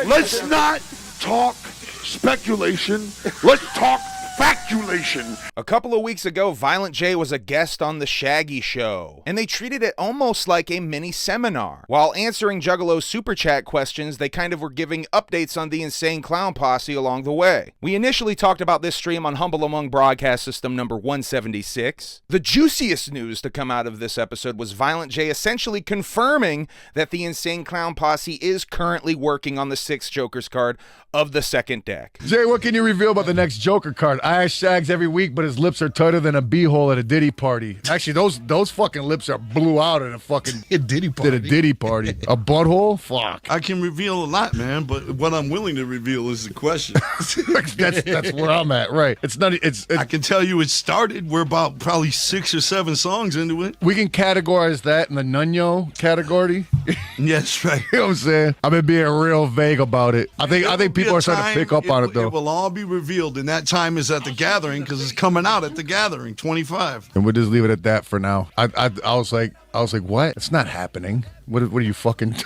Let's not talk speculation. Let's talk factulation. A couple of weeks ago, Violent J was a guest on the Shaggy Show, and they treated it almost like a mini seminar. While answering Juggalo's super chat questions, they kind of were giving updates on the Insane Clown Posse along the way. We initially talked about this stream on Humble Among broadcast system number 176. The juiciest news to come out of this episode was Violent J essentially confirming that the Insane Clown Posse is currently working on the 6th Joker's card of the second deck. Jay, what can you reveal about the next Joker card? I ask Shags every week, but his lips are tighter than a beehole at a Diddy party. Actually, those fucking lips are blew out at a fucking Diddy party. Did a Diddy party. A butthole? Fuck. I can reveal a lot, man, but what I'm willing to reveal is the question. that's where I'm at, right? It's not. It's. I can tell you it started. We're about probably 6 or 7 songs into it. We can categorize that in the Nunyo category. Yes, right. You know what I'm saying? I've been being real vague about it. I think people are starting to pick up on it, though. It will all be revealed, and that time is at the gathering because it's coming out at the gathering, 25. And we'll just leave it at that for now. I was like, what? It's not happening. What are you fucking?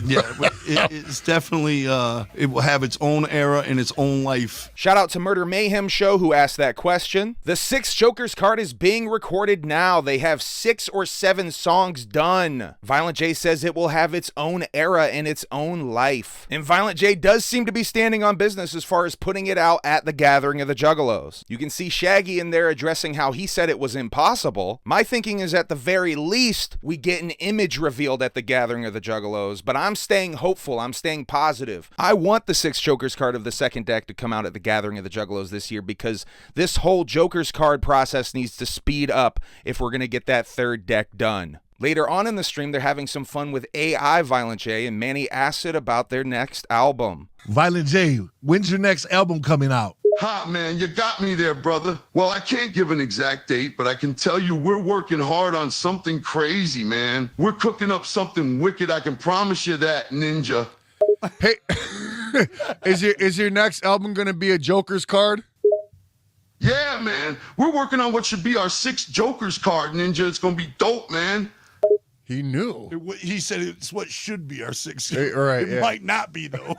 Yeah, it's definitely, it will have its own era and its own life. Shout out to Murder Mayhem Show who asked that question. The 6th Joker's card is being recorded now. They have 6 or 7 songs done. Violent J says it will have its own era and its own life. And Violent J does seem to be standing on business as far as putting it out at the gathering of the Juggalos. You can see Shaggy in there addressing how he said it was impossible. My thinking is at the very least, we get an image revealed at the gathering of the Juggalos, but I'm staying hopeful. I'm staying positive. I want the 6th Joker's card of the second deck to come out at the gathering of the Juggalos this year because this whole Joker's card process needs to speed up if we're going to get that third deck done. Later on in the stream, they're having some fun with AI Violent J and Manny Acid about their next album. Violent J, when's your next album coming out? Ha, man, you got me there, brother. Well, I can't give an exact date, but I can tell you we're working hard on something crazy, man. We're cooking up something wicked. I can promise you that, Ninja. Hey, is your next album going to be a Joker's card? Yeah, man. We're working on what should be our 6th Joker's card, Ninja. It's going to be dope, man. He knew. He said it's what should be our 6th. Right, it might not be, though.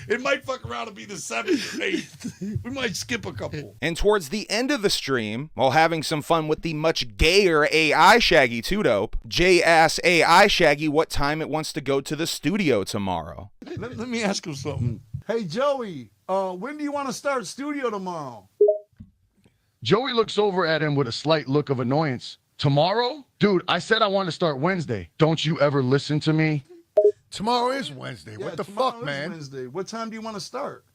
It might fuck around and be the 7th or 8th. We might skip a couple. And towards the end of the stream, while having some fun with the much gayer AI Shaggy 2 Dope, Jay asks AI Shaggy what time it wants to go to the studio tomorrow. Let me ask him something. Hey, Joey, when do you want to start studio tomorrow? Joey looks over at him with a slight look of annoyance. Tomorrow? Dude, I said I wanted to start Wednesday. Don't you ever listen to me? Tomorrow is Wednesday. Yeah, what the fuck, man? Wednesday. What time do you want to start?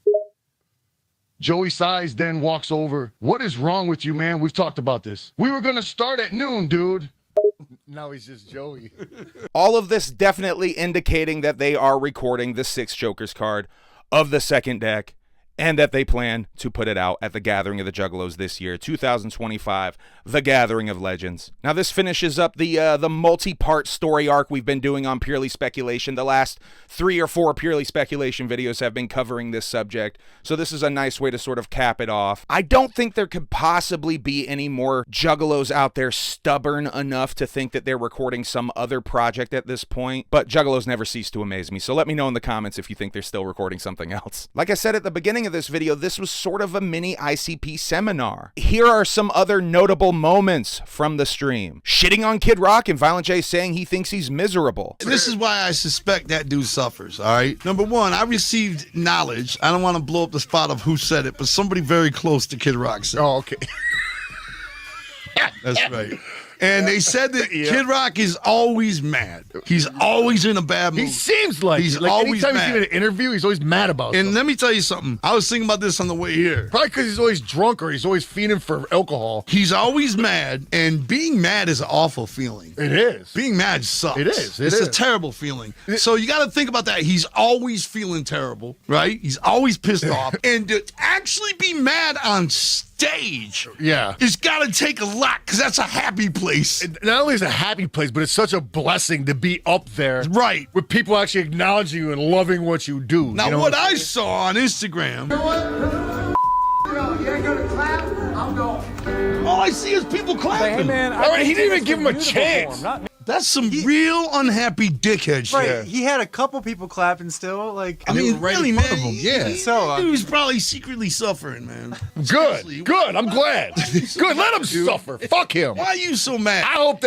Joey sighs, then walks over. What is wrong with you, man? We've talked about this. We were going to start at noon, dude. Now he's just Joey. All of this definitely indicating that they are recording the 6th Joker's card of the second deck, and that they plan to put it out at the Gathering of the Juggalos this year, 2025, the Gathering of Legends. Now, this finishes up the multi-part story arc we've been doing on Purely Speculation. The last 3 or 4 Purely Speculation videos have been covering this subject, so this is a nice way to sort of cap it off. I don't think there could possibly be any more Juggalos out there stubborn enough to think that they're recording some other project at this point, but Juggalos never cease to amaze me, so let me know in the comments if you think they're still recording something else. Like I said at the beginning of this video, this was sort of a mini ICP seminar. Here are some other notable moments from the stream. Shitting on Kid Rock and Violent J saying he thinks he's miserable. This is why I suspect that dude suffers, all right? Number one, I received knowledge. I don't want to blow up the spot of who said it, but somebody very close to Kid Rock said it. Oh, okay. That's right. And they said that Kid Rock is always mad. He's always in a bad mood. He seems like he's like always anytime mad. he's in an interview, he's always mad about And something. let me tell you something. I was thinking about this on the way here. Probably because he's always drunk or he's always fiending for alcohol. He's always mad, and being mad is an awful feeling. It is. Being mad sucks. It is. It's a terrible feeling. So you got to think about that. He's always feeling terrible, right? He's always pissed off. And to actually be mad on stage, Yeah. it's got to take a lot because that's a happy place. Not only is it a happy place, but it's such a blessing to be up there. Right. With people actually acknowledging you and loving what you do. Now, you know what I saw on Instagram, You ain't gonna clap? I'm going. all I see is people clapping. Hey, man, All right, he didn't even give him a chance. That's some real unhappy dickhead shit. Right. He had a couple people clapping still. Like, I mean, really, man. Yeah. So, he was probably secretly suffering, man. Good. Good. I'm glad. Good. Let him suffer. Fuck him. Why are you so mad? I hope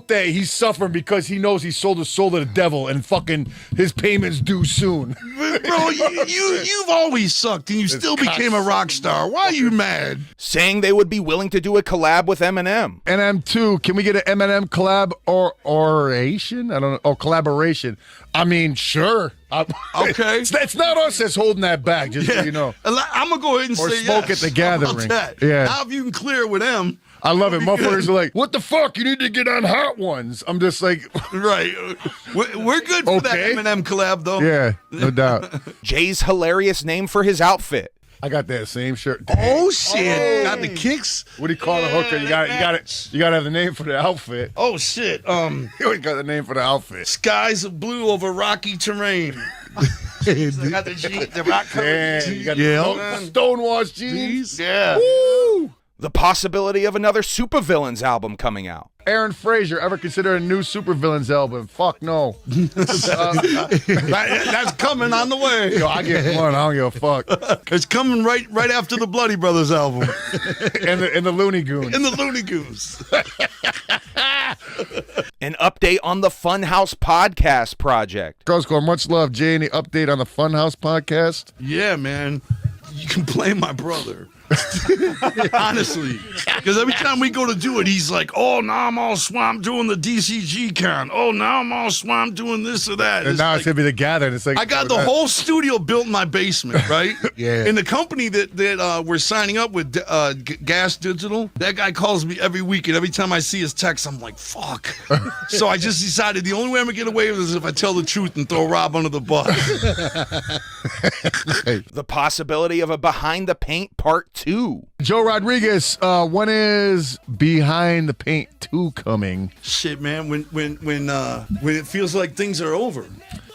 that he's suffering because he knows he sold his soul to the devil and fucking his payments due soon. Bro, you've always sucked and you still became a rock star. Why are you mad? Saying they would be willing to do a collab with Eminem. NM2, can we get an Eminem collab or oration? I don't know. Or collaboration. I mean, sure. Okay. It's not us that's holding that back, just so you know. I'm going to go ahead and Or say smoke yes. at the gathering. How about that? Yeah. Now if you can clear it with them. I love it. Motherfuckers are like, what the fuck? You need to get on Hot Ones. I'm just like, Right. We're good for that Okay. Eminem collab, though. yeah, no doubt. Jay's hilarious name for his outfit. I got that same shirt. Oh, shit. Got the kicks? What do you call the hooker? You got to have the name for the outfit. Oh, shit. You always got the name for the outfit. Skies of blue over rocky terrain. I got the rock cover. Yeah, you got Yeah. the stonewashed jeans. Yeah. Woo! The possibility of another Supervillains album coming out. Aaron Frazier, ever consider a new Supervillains album? Fuck no. That's coming on the way. Yo, I get one. I don't give a fuck. It's coming right after the Bloody Brothers album. And the Looney Goons. In the Looney Goose. An update on the Funhouse podcast project. Girls Score, much love. Jay, any update on the Funhouse podcast? Yeah, man. You can blame my brother. Honestly. Because every time we go to do it, he's like, oh, now I'm all swamped doing the DCG con. Oh, now I'm all swamped doing this or that. And now like, it's going to be the gathering. It's like, I got the whole studio built in my basement, right? Yeah. And the company that we're signing up with, Gas Digital, that guy calls me every week, and every time I see his text, I'm like, fuck. So I just decided the only way I'm going to get away with this is if I tell the truth and throw Rob under the bus. The possibility of a Behind the Paint Part 2. Joe Rodriguez, when is Behind the Paint 2 coming? Shit, man, when it feels like things are over.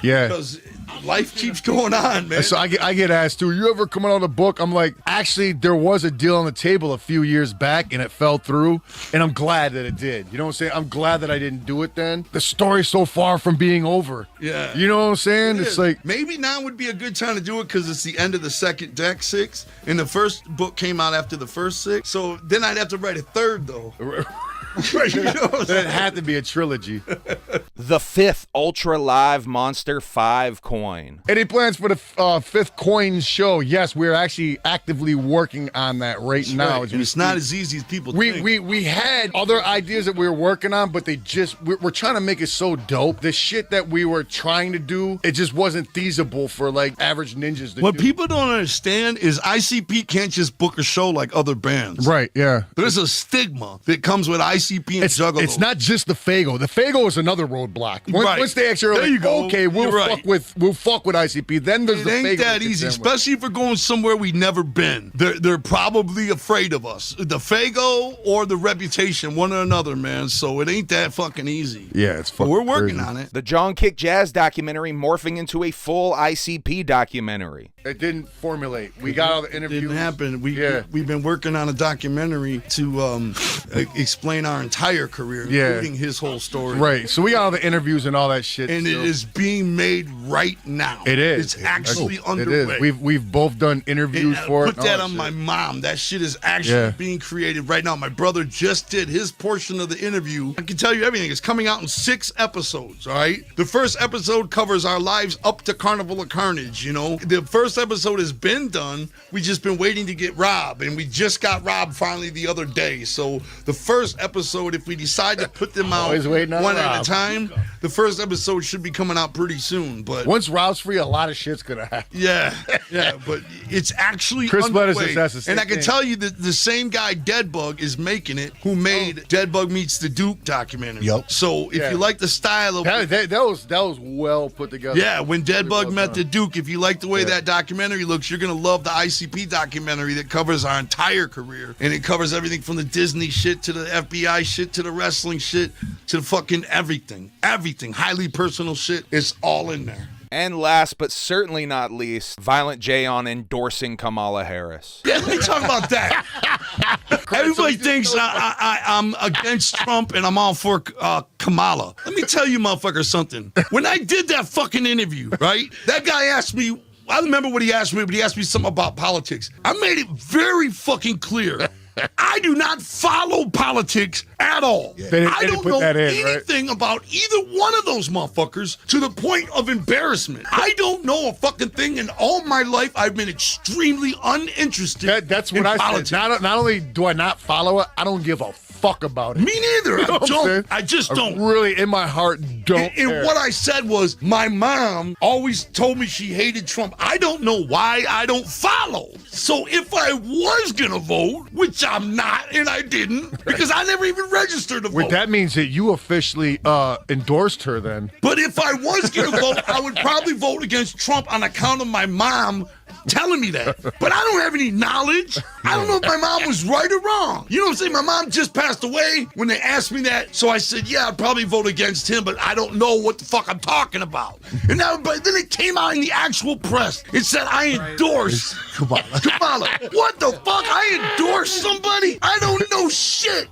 Yeah. Because life keeps going on, man. So I get asked too, you ever come out on a book? I'm like, actually, there was a deal on the table a few years back and it fell through. And I'm glad that it did. You know what I'm saying? I'm glad that I didn't do it then. The story's so far from being over. Yeah. You know what I'm saying? It's like, maybe now would be a good time to do it because it's the end of the second deck 6, and the first book came out after the first 6. So then I'd have to write a third though. You know what I'm then it saying? had to be a trilogy. The 5th Ultra Live Monster 5 coin. Any plans for the 5th coin show? Yes, we're actually actively working on that right now. Right. And it's not as easy as people think. We had other ideas that we were working on, but we're trying to make it so dope. The shit that we were trying to do, it just wasn't feasible for like average ninjas to What do. people don't understand is ICP can't just book a show like other bands. Right, yeah. There's a stigma that comes with ICP and Juggalo. It's not just the Fago. The Fago is another roadblock. Right. Once they actually are There like, you go. okay, we'll You're fuck with ICP. Then there's It the ain't Fago that easy, contend with. especially if we're going somewhere we've never been. They're probably afraid of us. The Fago or the Reputation, one or another, man. So it ain't that fucking easy. Yeah, it's But fucking we're working crazy. on it. The John Kick Jazz documentary morphing into a full ICP documentary. It didn't formulate. We got all the interviews. Didn't happen. We've been working on a documentary to explain our entire career, including his whole story. Right. So we got all the interviews and all that shit. And still. it is being made right now. It is. It's actually It underway. is. We've both done interviews And, for put it. that on my mom. That shit is actually being created right now. My brother just did his portion of the interview. I can tell you everything. It's coming out in 6 episodes, all right? The first episode covers our lives up to Carnival of Carnage, you know? The first episode has been done. We just been waiting to get Rob, and we just got Rob finally the other day. So the first episode, if we decide to put them out Always waiting on one at Rob. a time, the first episode should be coming out pretty soon. But Once Rob's free, a lot of shit's gonna happen. yeah, but it's actually Chris Blatter underway. just has the same And I can thing. tell you that the same guy, Deadbug, is making it, who made Deadbug Meets the Duke documentary. Yup. So if Yeah. you like the style of That was well put together. yeah, when Deadbug well met done. the Duke, if you like the way that documentary looks, you're going to love the ICP documentary that covers our entire career. And it covers everything from the Disney shit to the FBI shit to the wrestling shit to the fucking everything. Everything. Highly personal shit. It's all in there. And last but certainly not least, Violent J on endorsing Kamala Harris. Yeah, let me talk about that. Everybody thinks I'm against Trump and I'm all for Kamala. Let me tell you, motherfucker, something. When I did that fucking interview, right? That guy asked me, I remember what he asked me, but he asked me something about politics. I made it very fucking clear. I do not follow politics at all. I don't know anything about either one of those motherfuckers to the point of embarrassment. I don't know a fucking thing in all my life. I've been extremely uninterested. That's what I politics. said. Not only do I not follow it, I don't give a fuck about it. Me neither. You know I what I'm saying? don't. I just don't. Really, in my heart, don't. And what I said was, my mom always told me she hated Trump. I don't know why I don't follow. So if I was gonna vote, which I'm not, and I didn't, because I never even registered to vote. Wait, that means that you officially endorsed her then. But if I was gonna vote, I would probably vote against Trump on account of my mom telling me that. But I don't have any knowledge. I don't know if my mom was right or wrong. You know what I'm saying? My mom just passed away when they asked me that. So I said, yeah, I'd probably vote against him, but I don't know what the fuck I'm talking about. And now, but then it came out in the actual press. It said I endorse Kamala. What the fuck? I endorse somebody? I don't know shit.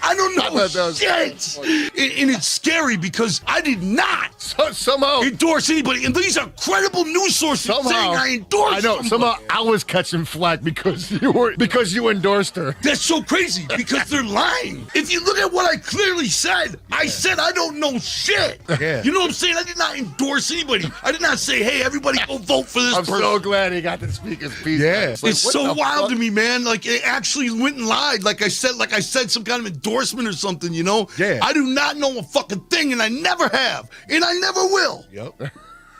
I don't know shit. And it's scary because I did not somehow endorse anybody. And these are credible news sources saying I endorse I know. somebody. Somehow I was catching flack because you endorsed her. That's so crazy because they're lying. If you look at what I clearly said, I said I don't know shit. Yeah. You know what I'm saying? I did not endorse anybody. I did not say, hey, everybody go vote for this person. I'm so glad he got to speak his piece. Yeah. It's, like, It's what so the wild fuck? to me, man. Like it actually went and lied. Like I said some kind of endorsement or something, you know? Yeah. I do not know a fucking thing, and I never have, and I never will. Yep.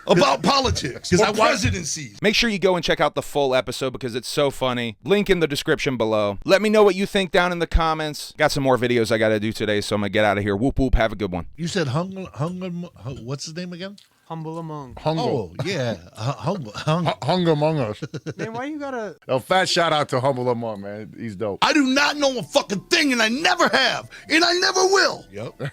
About politics or presidencies. Make sure you go and check out the full episode because it's so funny. Link in the description below. Let me know what you think down in the comments. Got some more videos I got to do today, so I'm going to get out of here. Whoop, whoop. Have a good one. You said what's his name again? Humble among. Oh, yeah. Humble. Hung Among Us. Man, why you gotta? A fat shout out to Humble Among, man. He's dope. I do not know a fucking thing, and I never have, and I never will. Yep.